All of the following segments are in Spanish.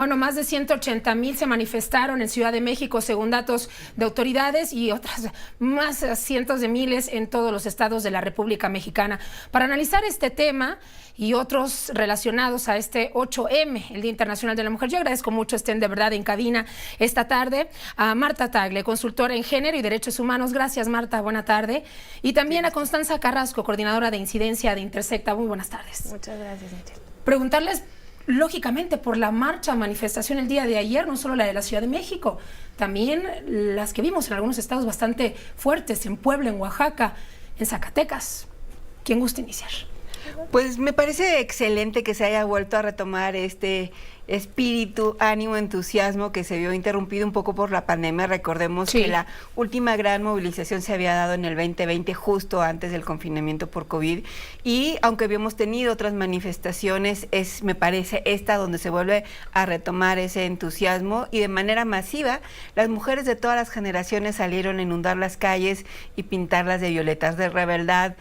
Bueno, más de 180,000 se manifestaron en Ciudad de México, según datos de autoridades, y otras más cientos de miles en todos los estados de la República Mexicana. Para analizar este tema y otros relacionados a este 8M, el Día Internacional de la Mujer, yo agradezco mucho estén de verdad en cabina esta tarde a Marta Tagle, consultora en género y derechos humanos. Gracias, Marta, buena tarde. Y también a Constanza Carrasco, coordinadora de incidencia de Intersecta. Muy buenas tardes. Muchas gracias, Michelle. Preguntarles, lógicamente, por la marcha, manifestación el día de ayer, no solo la de la Ciudad de México, también las que vimos en algunos estados bastante fuertes, en Puebla, en Oaxaca, en Zacatecas. ¿Quién gusta iniciar? Pues me parece excelente que se haya vuelto a retomar este espíritu, ánimo, entusiasmo que se vio interrumpido un poco por la pandemia. Recordemos que la última gran movilización se había dado en el 2020, justo antes del confinamiento por COVID, y aunque habíamos tenido otras manifestaciones, me parece esta donde se vuelve a retomar ese entusiasmo, y de manera masiva las mujeres de todas las generaciones salieron a inundar las calles y pintarlas de violetas, de rebeldad.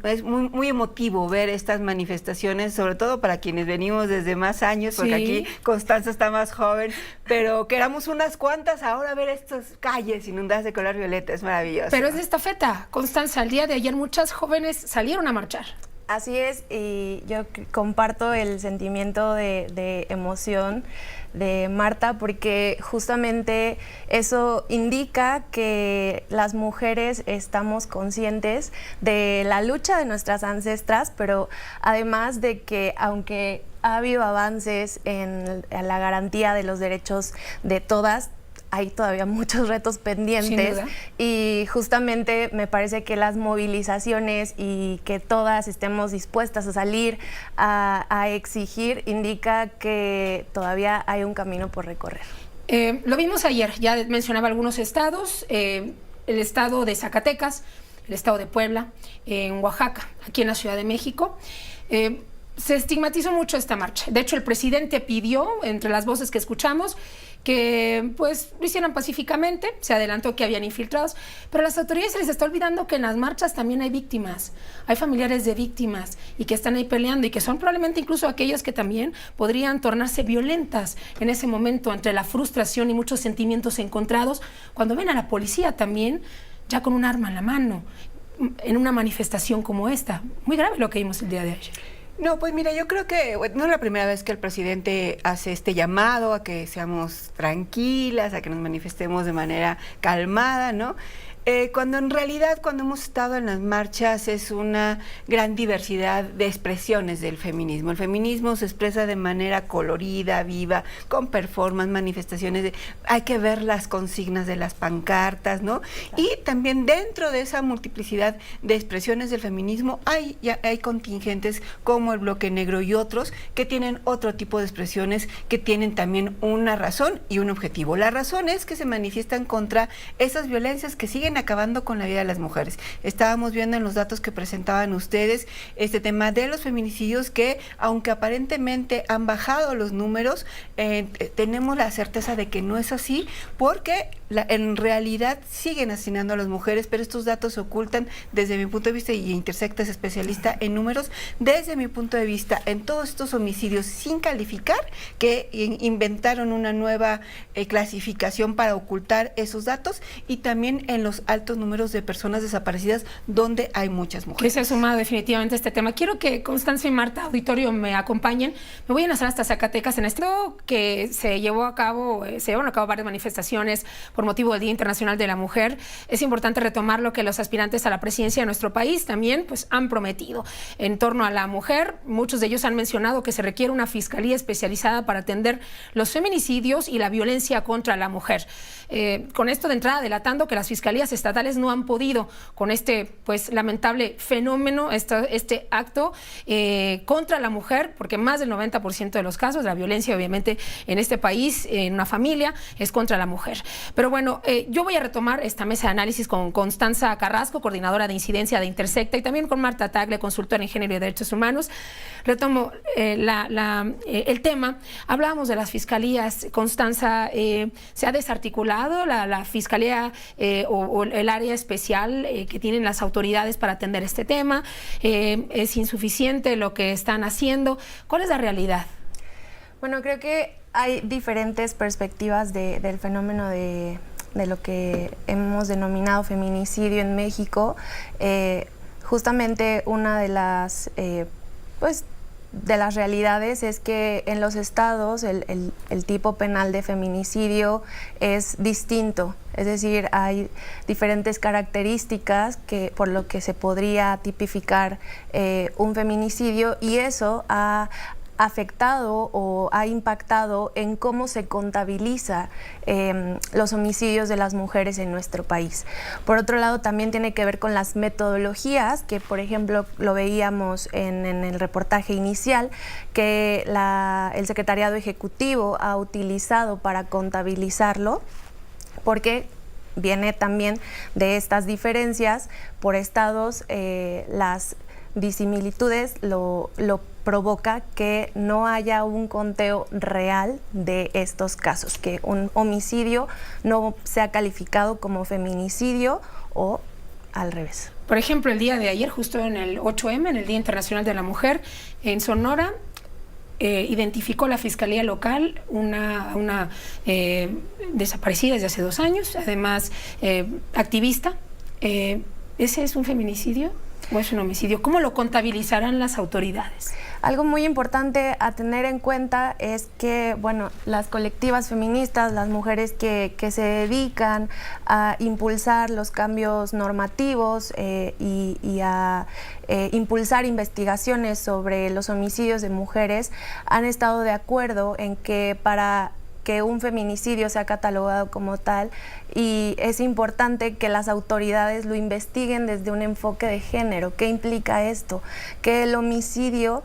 Es muy emotivo ver estas manifestaciones, sobre todo para quienes venimos desde más años, porque aquí Constanza está más joven, pero que éramos unas cuantas, ahora ver estas calles inundadas de color violeta es maravilloso. Pero es de estafeta, Constanza, el día de ayer muchas jóvenes salieron a marchar. Así es, y yo comparto el sentimiento de emoción de Marta, porque justamente eso indica que las mujeres estamos conscientes de la lucha de nuestras ancestras, pero además de que aunque ha habido avances en la garantía de los derechos de todas, hay todavía muchos retos pendientes, y justamente me parece que las movilizaciones y que todas estemos dispuestas a salir a exigir indica que todavía hay un camino por recorrer. Lo vimos ayer, ya mencionaba algunos estados, el estado de Zacatecas, el estado de Puebla, en Oaxaca, aquí en la Ciudad de México. Se estigmatizó mucho esta marcha. De hecho, el presidente pidió, entre las voces que escuchamos, que pues lo hicieran pacíficamente. Se adelantó que habían infiltrados, pero a las autoridades se les está olvidando que en las marchas también hay víctimas, hay familiares de víctimas y que están ahí peleando, y que son probablemente incluso aquellas que también podrían tornarse violentas en ese momento, entre la frustración y muchos sentimientos encontrados, cuando ven a la policía también ya con un arma en la mano en una manifestación como esta. Muy grave lo que vimos el día de ayer. No, pues mira, yo creo que no es la primera vez que el presidente hace este llamado a que seamos tranquilas, a que nos manifestemos de manera calmada, ¿no? Cuando en realidad, cuando hemos estado en las marchas, es una gran diversidad de expresiones del feminismo. El feminismo se expresa de manera colorida, viva, con performance, manifestaciones. Hay que ver las consignas de las pancartas, ¿no? Y también dentro de esa multiplicidad de expresiones del feminismo hay contingentes como el Bloque Negro y otros que tienen otro tipo de expresiones, que tienen también una razón y un objetivo. La razón es que se manifiestan contra esas violencias que siguen acabando con la vida de las mujeres. Estábamos viendo en los datos que presentaban ustedes este tema de los feminicidios, que aunque aparentemente han bajado los números, tenemos la certeza de que no es así, porque en realidad siguen asesinando a las mujeres, pero estos datos se ocultan desde mi punto de vista, y Intersecta es especialista en números, desde mi punto de vista, en todos estos homicidios sin calificar, que inventaron una nueva clasificación para ocultar esos datos, y también en los altos números de personas desaparecidas, donde hay muchas mujeres. Que se ha sumado definitivamente a este tema. Quiero que Constanza y Marta, auditorio, me acompañen. Me voy a enlazar hasta Zacatecas en esto que se llevaron a cabo varias manifestaciones por motivo del Día Internacional de la Mujer. Es importante retomar lo que los aspirantes a la presidencia de nuestro país también pues han prometido en torno a la mujer. Muchos de ellos han mencionado que se requiere una fiscalía especializada para atender los feminicidios y la violencia contra la mujer. Con esto de entrada, delatando que las fiscalías estatales no han podido con este pues lamentable fenómeno, este acto contra la mujer, porque más del 90% de los casos de la violencia obviamente en este país, en una familia, es contra la mujer. Pero bueno, yo voy a retomar esta mesa de análisis con Constanza Carrasco, coordinadora de incidencia de Intersecta, y también con Marta Tagle, consultora en género y derechos humanos. Retomo el tema. Hablábamos de las fiscalías. Constanza, ¿se ha desarticulado la fiscalía o el área especial que tienen las autoridades para atender este tema? ¿Es insuficiente lo que están haciendo? ¿Cuál es la realidad? Bueno, creo que hay diferentes perspectivas del fenómeno de lo que hemos denominado feminicidio en México. Justamente una de las de las realidades es que en los estados el tipo penal de feminicidio es distinto, es decir, hay diferentes características por lo que se podría tipificar un feminicidio, y eso ha afectado o ha impactado en cómo se contabiliza los homicidios de las mujeres en nuestro país. Por otro lado, también tiene que ver con las metodologías, que por ejemplo lo veíamos en el reportaje inicial, que el Secretariado Ejecutivo ha utilizado para contabilizarlo, porque viene también de estas diferencias por estados. Las disimilitudes lo provoca que no haya un conteo real de estos casos, que un homicidio no sea calificado como feminicidio o al revés. Por ejemplo, el día de ayer, justo en el 8M, en el Día Internacional de la Mujer, en Sonora, identificó la Fiscalía Local una desaparecida desde hace 2 años, además activista. ¿Ese es un feminicidio o es un homicidio? ¿Cómo lo contabilizarán las autoridades? Algo muy importante a tener en cuenta es que, bueno, las colectivas feministas, las mujeres que se dedican a impulsar los cambios normativos y a impulsar investigaciones sobre los homicidios de mujeres, han estado de acuerdo en que para que un feminicidio sea catalogado como tal, y es importante que las autoridades lo investiguen desde un enfoque de género. ¿Qué implica esto? Que el homicidio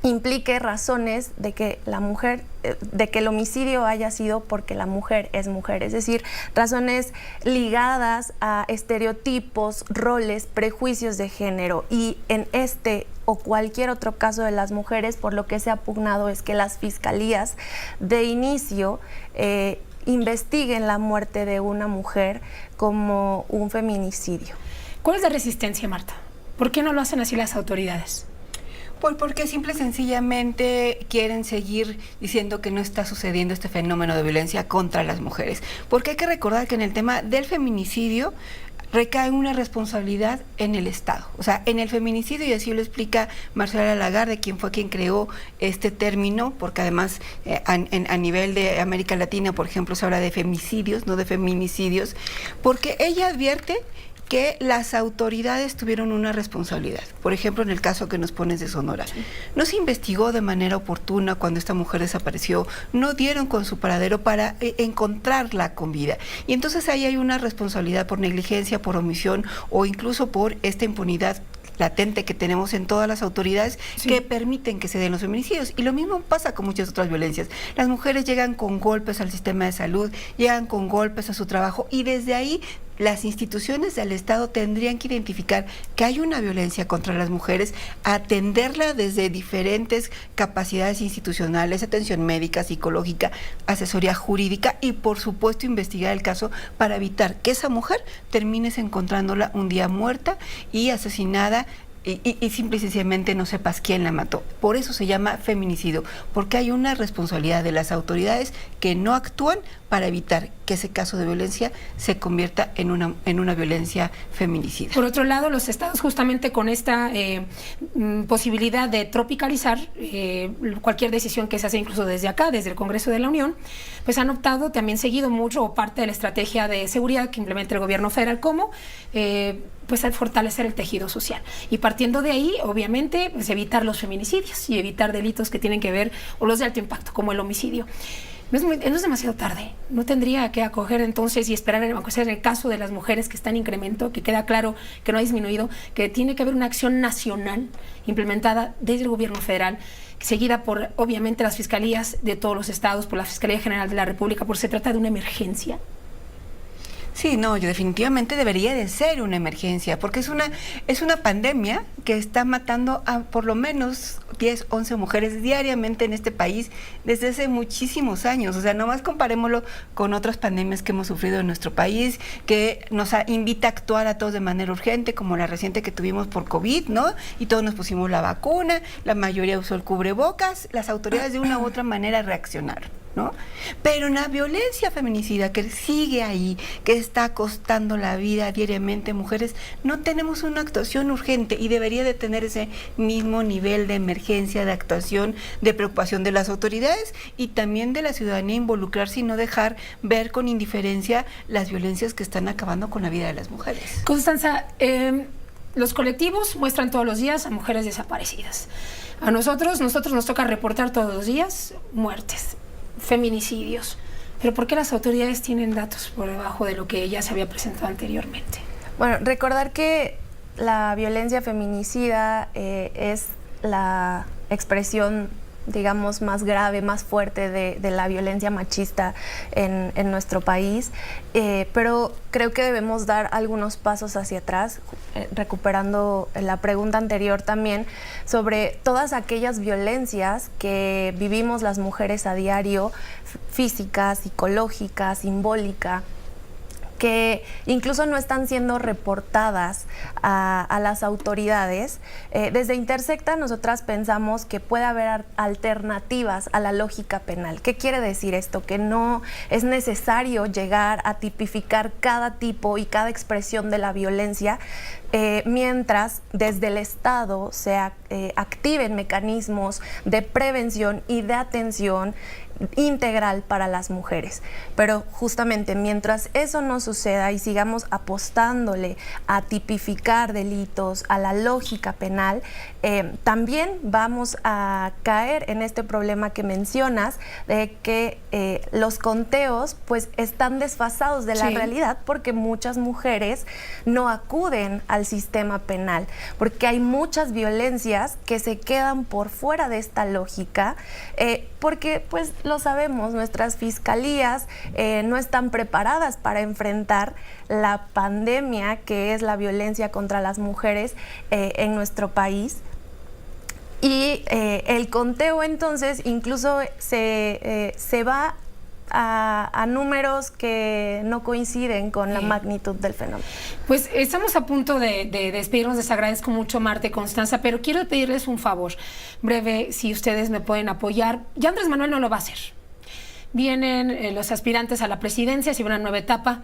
implique razones de que la mujer, de que el homicidio haya sido porque la mujer es mujer, es decir, razones ligadas a estereotipos, roles, prejuicios de género. Y en este o cualquier otro caso de las mujeres, por lo que se ha pugnado es que las fiscalías de inicio investiguen la muerte de una mujer como un feminicidio. ¿Cuál es la resistencia, Marta? ¿Por qué no lo hacen así las autoridades? Porque simple y sencillamente quieren seguir diciendo que no está sucediendo este fenómeno de violencia contra las mujeres. Porque hay que recordar que en el tema del feminicidio recae una responsabilidad en el Estado. O sea, en el feminicidio, y así lo explica Marcela Lagarde, quien creó este término, porque además a nivel de América Latina, por ejemplo, se habla de femicidios, no de feminicidios, porque ella advierte que las autoridades tuvieron una responsabilidad. Por ejemplo, en el caso que nos pones de Sonora, no se investigó de manera oportuna cuando esta mujer desapareció, no dieron con su paradero para encontrarla con vida. Y entonces ahí hay una responsabilidad por negligencia, por omisión o incluso por esta impunidad latente que tenemos en todas las autoridades, sí, que permiten que se den los feminicidios. Y lo mismo pasa con muchas otras violencias. Las mujeres llegan con golpes al sistema de salud, llegan con golpes a su trabajo, y desde ahí las instituciones del Estado tendrían que identificar que hay una violencia contra las mujeres, atenderla desde diferentes capacidades institucionales, atención médica, psicológica, asesoría jurídica, y por supuesto investigar el caso para evitar que esa mujer termines encontrándola un día muerta y asesinada, y simple y sencillamente no sepas quién la mató. Por eso se llama feminicidio, porque hay una responsabilidad de las autoridades que no actúan para evitar que ese caso de violencia se convierta en una violencia feminicida. Por otro lado, los estados, justamente con esta posibilidad de tropicalizar cualquier decisión que se hace incluso desde acá, desde el Congreso de la Unión, pues han optado, también seguido mucho parte de la estrategia de seguridad que implementa el gobierno federal, como pues al fortalecer el tejido social. Y partiendo de ahí, obviamente, pues evitar los feminicidios y evitar delitos que tienen que ver, o los de alto impacto, como el homicidio. No es demasiado tarde, no tendría que acoger entonces y esperar, aunque sea en el caso de las mujeres que está en incremento, que queda claro que no ha disminuido, que tiene que haber una acción nacional implementada desde el gobierno federal, seguida por obviamente las fiscalías de todos los estados, por la Fiscalía General de la República, porque se trata de una emergencia. Sí, no, yo definitivamente debería de ser una emergencia, porque es una pandemia que está matando a por lo menos 10, 11 mujeres diariamente en este país desde hace muchísimos años. O sea, nomás comparémoslo con otras pandemias que hemos sufrido en nuestro país, que nos invita a actuar a todos de manera urgente, como la reciente que tuvimos por COVID, ¿no? Y todos nos pusimos la vacuna, la mayoría usó el cubrebocas, las autoridades de una u otra manera reaccionaron, ¿no? Pero una violencia feminicida que sigue ahí, que está costando la vida diariamente a mujeres, no tenemos una actuación urgente y debería de tener ese mismo nivel de emergencia, de actuación, de preocupación de las autoridades y también de la ciudadanía involucrarse y no dejar ver con indiferencia las violencias que están acabando con la vida de las mujeres. Constanza, los colectivos muestran todos los días a mujeres desaparecidas. A nosotros nos toca reportar todos los días muertes, feminicidios. Pero ¿por qué las autoridades tienen datos por debajo de lo que ya se había presentado anteriormente? Bueno, recordar que la violencia feminicida es la expresión, digamos, más grave, más fuerte de la violencia machista en nuestro país, pero creo que debemos dar algunos pasos hacia atrás, recuperando la pregunta anterior también, sobre todas aquellas violencias que vivimos las mujeres a diario, física, psicológica, simbólica, que incluso no están siendo reportadas a las autoridades. Desde Intersecta nosotras pensamos que puede haber alternativas a la lógica penal. ¿Qué quiere decir esto? Que no es necesario llegar a tipificar cada tipo y cada expresión de la violencia, mientras desde el Estado se activen mecanismos de prevención y de atención integral para las mujeres. Pero justamente mientras eso no suceda y sigamos apostándole a tipificar delitos, a la lógica penal, también vamos a caer en este problema que mencionas de que los conteos pues están desfasados de la realidad, porque muchas mujeres no acuden al sistema penal, porque hay muchas violencias que se quedan por fuera de esta lógica, porque pues lo sabemos, nuestras fiscalías no están preparadas para enfrentar la pandemia que es la violencia contra las mujeres en nuestro país. Y el conteo entonces incluso se va a números que no coinciden con la magnitud del fenómeno. Pues estamos a punto de despedirnos. Les agradezco mucho, Marta y Constanza, pero quiero pedirles un favor breve, si ustedes me pueden apoyar. Ya Andrés Manuel no lo va a hacer. Vienen los aspirantes a la presidencia, se va una nueva etapa.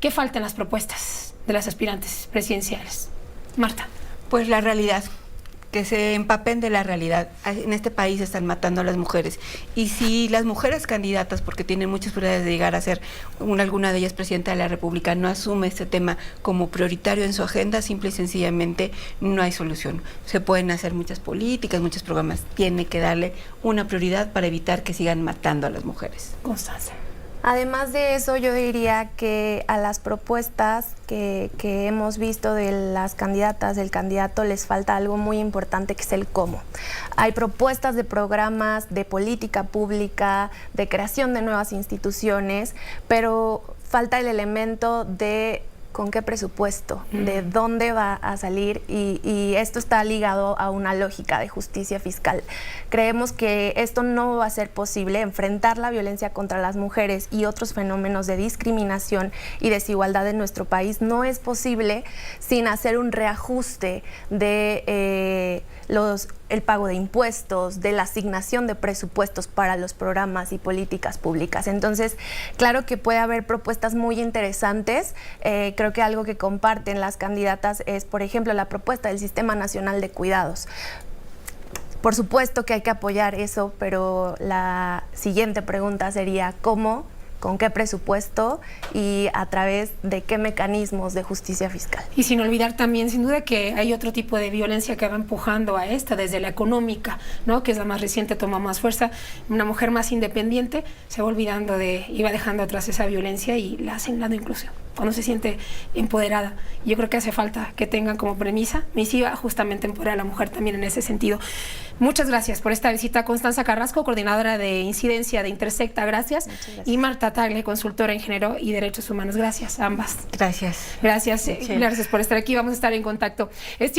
¿Qué faltan las propuestas de las aspirantes presidenciales? Marta. Pues la realidad, que se empapen de la realidad. En este país están matando a las mujeres. Y si las mujeres candidatas, porque tienen muchas probabilidades de llegar a ser alguna de ellas presidenta de la República, no asume este tema como prioritario en su agenda, simple y sencillamente no hay solución. Se pueden hacer muchas políticas, muchos programas. Tiene que darle una prioridad para evitar que sigan matando a las mujeres. Constanza. Además de eso, yo diría que a las propuestas que hemos visto de las candidatas, del candidato, les falta algo muy importante, que es el cómo. Hay propuestas de programas, de política pública, de creación de nuevas instituciones, pero falta el elemento de con qué presupuesto, de dónde va a salir, y esto está ligado a una lógica de justicia fiscal. Creemos que esto no va a ser posible, enfrentar la violencia contra las mujeres y otros fenómenos de discriminación y desigualdad en nuestro país no es posible sin hacer un reajuste de el pago de impuestos, de la asignación de presupuestos para los programas y políticas públicas. Entonces, claro que puede haber propuestas muy interesantes. Creo que algo que comparten las candidatas es, por ejemplo, la propuesta del Sistema Nacional de Cuidados. Por supuesto que hay que apoyar eso, pero la siguiente pregunta sería ¿cómo? ¿Con qué presupuesto? Y a través de qué mecanismos de justicia fiscal. Y sin olvidar también, sin duda, que hay otro tipo de violencia que va empujando a esta, desde la económica, ¿no? Que es la más reciente, toma más fuerza. Una mujer más independiente se va olvidando y va dejando atrás esa violencia y la hacen la de inclusión. cuando se siente empoderada. Yo creo que hace falta que tengan como premisa misiva justamente empoderar a la mujer también en ese sentido. Muchas gracias por esta visita, Constanza Carrasco, coordinadora de incidencia de Intersecta, gracias. Y Marta Tagle, consultora en género y derechos humanos. Gracias a ambas. Gracias. Gracias, gracias por estar aquí. Vamos a estar en contacto. Es tiempo